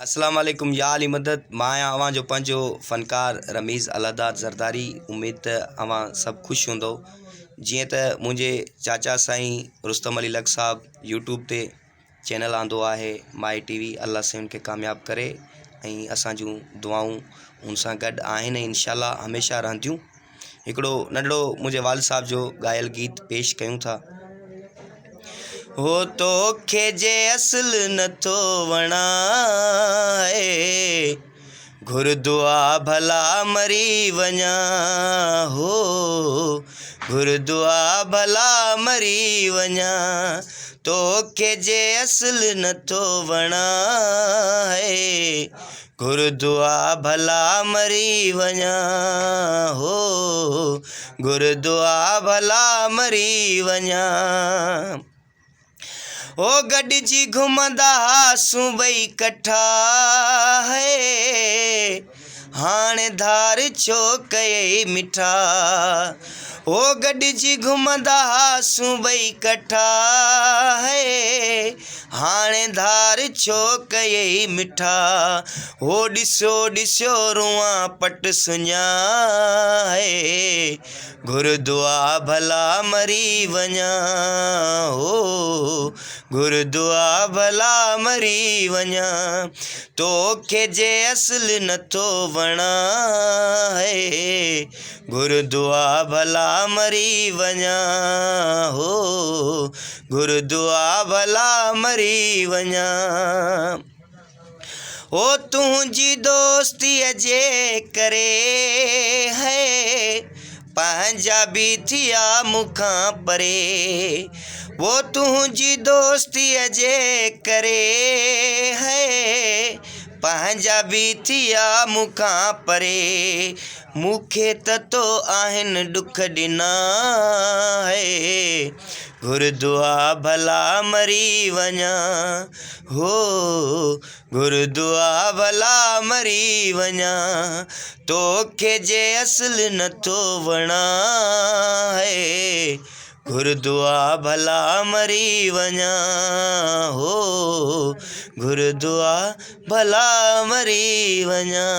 अस्सलाम वालेकुम या अली मदद। मां अवां जो पंहिंजो फ़नकार रमीज़ अलादाद ज़रदारी। उम्मीद त अवां सभु ख़ुशि हूंदो जीअं त मुंहिंजे चाचा साईं रुस्तम अली लख साहब यूट्यूब ते चैनल आंदो आहे माई टीवी। अल्लाह से उनखे कामयाबु करे ऐं असां जूं दुआऊं उन सां गॾु आहिनि ऐं इंशाअल्लाह हमेशह रहंदियूं। हिकिड़ो नंढड़ो मुंहिंजे वालिद साहब जो ॻायल गीत पेश कयूं था। हो तोखे जे असुल नथो वणाए, घुर दुआ भला मरी वञा। हो घुर दुआ भला मरी वञा। तोखे जे असुल नथो वणाए, घुर दुआ भला मरी वञा। हो घुर दुआ भला मरी वञा। ओ गॾिजी घुमंदा हुआसूं ॿई कठा है, हाणे धार छो कयई मिठा। ओ गॾिजी घुमंदा हुआसूं ॿई कठा है, हाणे धार छो कयई मिठा। हो ॾिसो ॾिसो रुआं पट सुञाए, घुर दुआ भला मरी वञा। हो घुर दुआ भला मरी वञा। तोखे जे असुल नथो वणाए, घुर दुआ भला मरी वञा। हो घुर दुआ भला मरी वञा। ओ तुंहिंजी दोस्तीअ जे करे है, पंहिंजा बि थिया मूंखां परे। वो तुंहिंजी दोस्तीअ जे करे है, पंहिंजा बि थिया मूंखां परे। मूंखे त तो आहिनि ॾुख ॾिना है, घुर दुआ भला मरी वञा। हो घुर दुआ भला मरी वञा। तोखे जे असुल नथो वणाए, घुर दुआ भला मरी वञा। हो घुर दुआ भला मरी वञा।